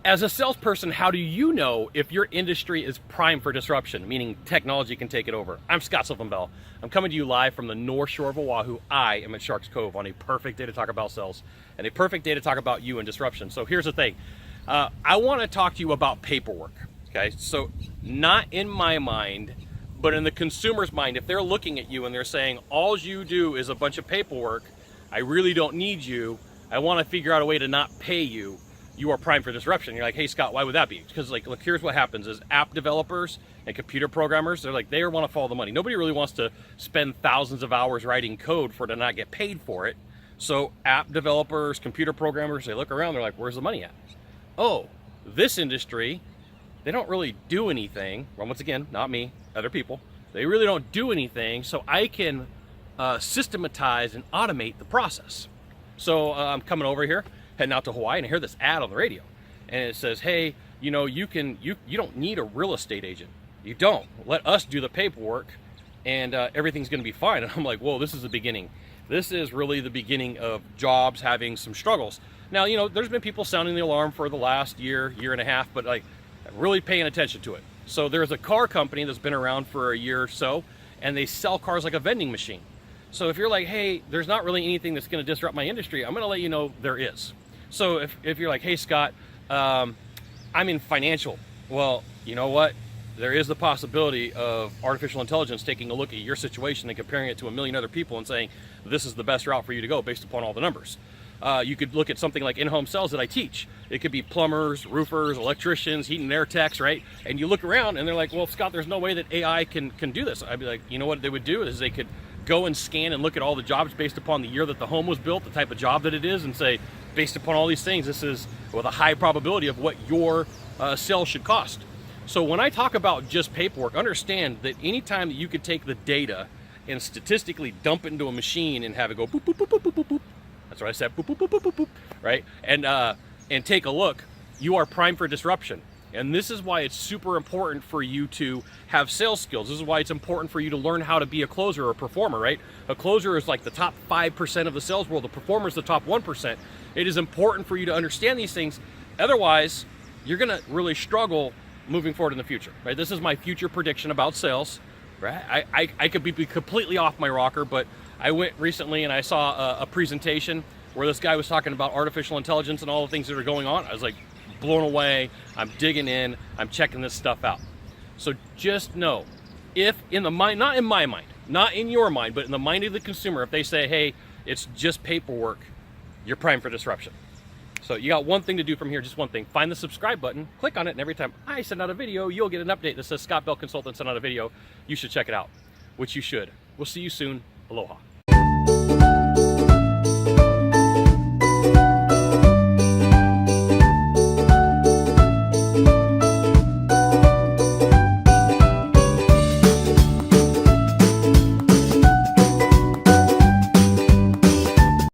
As a salesperson, how do you know if your industry is primed for disruption, meaning technology can take it over? I'm Sylvan Bell. I'm coming to you live from the North Shore of Oahu. I am at Sharks Cove on a perfect day to talk about sales and a perfect day to talk about you and disruption. So here's the thing. I want to talk to you about paperwork, okay? So not in my mind, but in the consumer's mind. If they're looking at you and they're saying, all you do is a bunch of paperwork, I really don't need you, I want to figure out a way to not pay you, you are primed for disruption. You're like, hey Scott, why would that be? Because like, look, here's what happens is app developers and computer programmers, they're like, they want to follow the money. Nobody really wants to spend thousands of hours writing code for to not get paid for it. So app developers, computer programmers, they look around, they're like, where's the money at? Oh, this industry, they don't really do anything. Well, once again, not me, other people. They really don't do anything, so I can systematize and automate the process. So I'm coming over here, heading out to Hawaii, and I hear this ad on the radio, and it says, hey, you know, you don't need a real estate agent. You don't. Let us do the paperwork, and everything's going to be fine. And I'm like, whoa, this is the beginning. This is really the beginning of jobs having some struggles. Now, you know, there's been people sounding the alarm for the last year and a half, but like really paying attention to it. So there's a car company that's been around for a year or so, and they sell cars like a vending machine. So if you're like, hey, there's not really anything that's going to disrupt my industry, I'm going to let you know there is. So if you're like, hey Scott, I'm in financial. Well, you know what? There is the possibility of artificial intelligence taking a look at your situation and comparing it to a million other people and saying, this is the best route for you to go based upon all the numbers. You could look at something like in-home sales that I teach. It could be plumbers, roofers, electricians, heat and air techs, right? And you look around and they're like, well, Scott, there's no way that AI can do this. I'd be like, you know what they would do is they could go and scan and look at all the jobs based upon the year that the home was built, the type of job that it is, and say, based upon all these things, this is with a high probability of what your sale should cost. So when I talk about just paperwork, understand that anytime that you could take the data and statistically dump it into a machine and have it go boop, boop, boop, boop, boop, boop, boop. That's what I said, boop, boop, boop, boop, boop, boop, right? And take a look, you are primed for disruption. And this is why it's super important for you to have sales skills. This is why it's important for you to learn how to be a closer or a performer, right? A closer is like the top 5% of the sales world. The performer is the top 1%. It is important for you to understand these things. Otherwise, you're gonna really struggle moving forward in the future, right? This is my future prediction about sales, right? I could be completely off my rocker, but I went recently and I saw a presentation where this guy was talking about artificial intelligence and all the things that are going on. I was like, blown away. I'm digging in, I'm checking this stuff out. So just know, if in the mind, not in my mind, not in your mind, but in the mind of the consumer, if they say, hey, it's just paperwork, you're primed for disruption. So you got one thing to do from here, just one thing. Find the subscribe button, click on it, and every time I send out a video, you'll get an update that says Scott Bell Consultant sent out a video. You should check it out, which you should. We'll see you soon. Aloha.